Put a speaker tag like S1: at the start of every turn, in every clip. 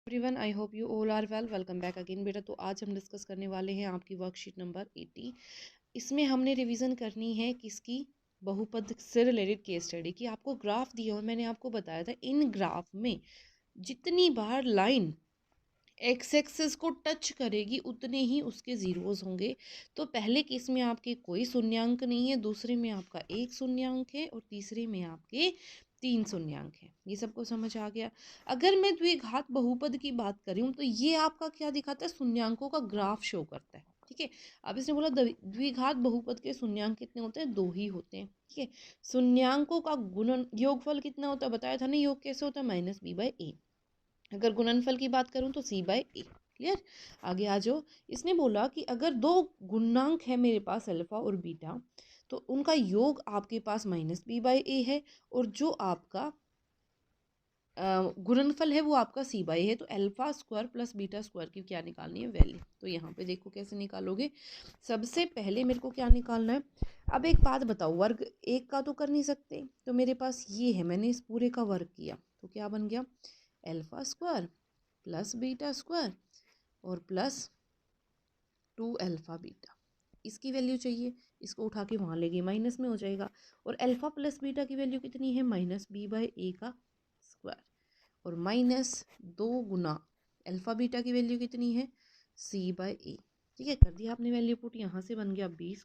S1: Everyone, I hope you all are welcome back again बेटा। तो आज हम डिस्कस करने वाले हैं आपकी वर्कशीट नंबर 80। इसमें हमने रिवीजन करनी है किसकी, बहुपद से रिलेटेड केस स्टडी की। आपको ग्राफ दिया और मैंने आपको बताया था इन ग्राफ में जितनी बार लाइन एक्स एक्सिस को टच करेगी उतने ही उसके जीरोस होंगे। तो पहले केस में आपके कोई शून्यांक नहीं है, दूसरे में आपका एक शून्यांक है और तीसरे में आपके 3 शून्यांक है। ये सबको समझ आ गया। अगर मैं द्विघात बहुपद की बात करूँ तो ये आपका क्या दिखाता है, शून्यांकों का ग्राफ शो करता है। ठीक है, अब इसने बोला द्विघात बहुपद के शून्यांक कितने होते हैं, 2 ही होते हैं। ठीक है, शून्यांकों का गुणन योगफल कितना होता है, बताया था ना योग कैसे होता है, -b/a। अगर गुणनफल की बात करूं तो c/a। क्लियर, आगे आ जाओ। इसने बोला कि अगर दो गुणांक है मेरे पास अल्फा और बीटा, तो उनका योग आपके पास -b/a है और जो आपका गुणनफल है वो आपका c/a है। तो alpha square plus beta square की क्या निकालनी है, वैल्यू। तो यहाँ पे देखो कैसे निकालोगे। सबसे पहले मेरे को क्या निकालना है। अब एक बात बताओ, वर्ग एक का तो कर नहीं सकते, तो मेरे पास ये है, मैंने इस पूरे का वर्ग किया तो क्या बन गया, alpha square plus beta square और प्लस 2 अल्फा बीटा। इसकी वैल्यू चाहिए, इसको उठा के वहाँ ले गई, माइनस में हो जाएगा। और अल्फा प्लस बीटा की वैल्यू कितनी है, -b/a का स्क्वायर और -2 गुना अल्फा बीटा की वैल्यू कितनी है, c/a। ठीक है, कर दिया आपने वैल्यू पुट। यहाँ से बन गया b²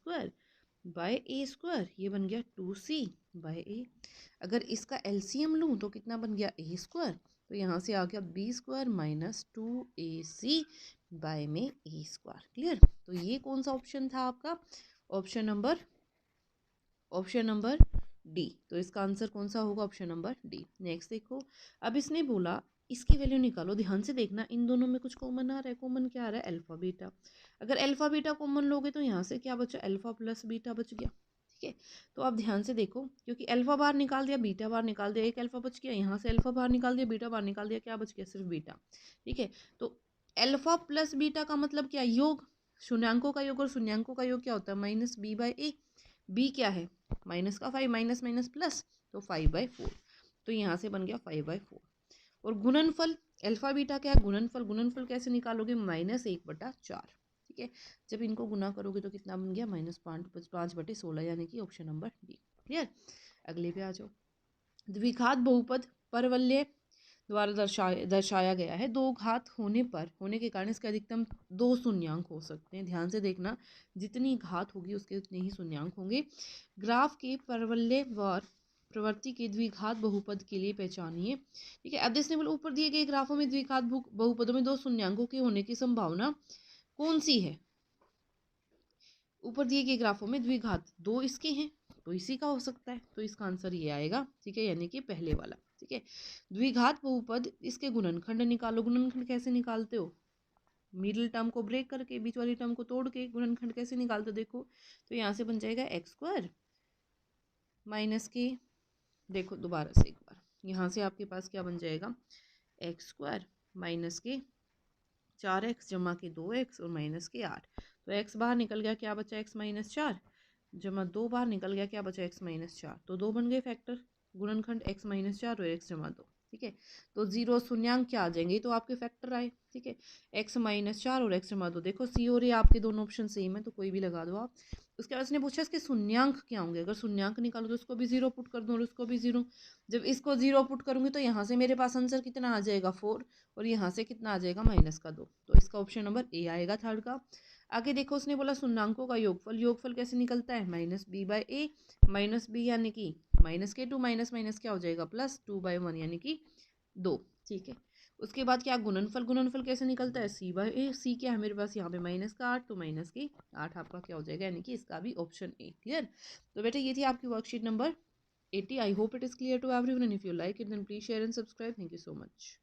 S1: / a², ये बन गया 2c/a। अगर इसका एलसीएम लूँ तो कितना बन गया, a²। तो यहाँ से आ गया b² - 2ac बाय में a²। क्लियर। तो ये कौन सा ऑप्शन था आपका, ऑप्शन नंबर डी। तो इसका आंसर कौन सा होगा, ऑप्शन नंबर डी। नेक्स्ट देखो, अब इसने बोला इसकी वैल्यू निकालो। ध्यान से देखना, इन दोनों में कुछ कॉमन आ रहा है। कॉमन क्या आ रहा है, अल्फा बीटा। अगर अल्फा बीटा कॉमन लोगे तो यहाँ से क्या बचा, अल्फा प्लस बीटा बच गया। ठीक है, तो आप ध्यान से देखो, क्योंकि अल्फा बाहर निकाल दिया, बीटा बाहर निकाल दिया, एक अल्फा बच गया। यहाँ से अल्फा बाहर निकाल दिया, बीटा बाहर निकाल दिया, क्या बच गया, सिर्फ बीटा। ठीक है, तो अल्फा प्लस बीटा का मतलब क्या, योग। शून्यांकों का योग और शून्यांकों का योग क्या होता है, -b/a। बी क्या है, माइनस का 5, माइनस माइनस प्लस, तो 5/4। तो यहाँ से बन गया 5/4। और गुणनफल अल्फा बीटा क्या है, गुणनफल। गुणनफल कैसे निकालोगे, -1/4। ठीक है, जब इनको गुना करोगे तो कितना बन गया, -5/16, यानी कि ऑप्शन नंबर डी। क्लियर। अगले पे आ जाओ। द्विघात बहुपद परवलय द्वारा दर्शाया गया है। दो घात होने के कारण इसके अधिकतम 2 शून्यांक हो सकते हैं। ध्यान से देखना, जितनी घात होगी उसके उतने ही शून्यांक होंगे। ग्राफ के परवलयवार प्रवृत्ति के द्विघात बहुपद के लिए पहचानिए। ठीक है, अब इसने बोला ऊपर दिए गए ग्राफों में द्विघात बहुपदों में 2 शून्यांकों के होने की संभावना कौन सी है। ऊपर दिए गए ग्राफों में द्विघात 2 इसके हैं, तो इसी का हो सकता है। तो इसका आंसर ये आएगा। ठीक है, यानी कि पहले वाला। ठीक है, द्विघात बहुपद, इसके गुणनखंड निकालो। गुणनखंड कैसे निकालते हो, मिडिल टर्म को ब्रेक करके, बीच वाली टर्म को तोड़ के गुणनखंड कैसे निकालते हो, देखो। तो यहाँ से बन जाएगा x² माइनस के, देखो दोबारा से एक बार, यहाँ से आपके पास क्या बन जाएगा, x² माइनस के 4x जमा के 2x और माइनस के 8। तो x बाहर निकल गया, क्या बचा, x - 4 जमा 2 बाहर निकल गया, क्या बचा, x - 4। तो 2 बन गए फैक्टर, गुणनखंड x - 4 और x जमा 2। ठीक है, तो जीरो शून्यांक क्या आ जाएंगे, तो आपके फैक्टर आए। ठीक है, x - 4 और x जमा 2। देखो सी और ए आपके दोनों ऑप्शन सेम है, तो कोई भी लगा दो आप। उसके बाद उसने पूछा इसके शून्यांक क्या होंगे। अगर शून्यांक निकालो तो उसको भी जीरो पुट कर दो और उसको भी जीरो। जब इसको जीरो पुट करूंगी तो यहाँ से मेरे पास आंसर कितना आ जाएगा, 4। और यहाँ से कितना आ जाएगा, -2। तो इसका ऑप्शन नंबर ए आएगा, थर्ड का। आगे देखो, उसने बोला शून्यांकों का योगफल। योगफल कैसे निकलता है, -b/a -b यानी कि -2 माइनस माइनस क्या हो जाएगा, +2/1 यानी कि 2। ठीक है, उसके बाद क्या, गुणनफल। गुणनफल कैसे निकलता है, c/a। c क्या है मेरे पास यहाँ पे, -8, तो -8 आपका क्या हो जाएगा, यानी कि इसका भी ऑप्शन ए। क्लियर। तो बेटा ये थी आपकी worksheet number 80। I hope it is clear to everyone, and if you like it then please share and subscribe. Thank you so much.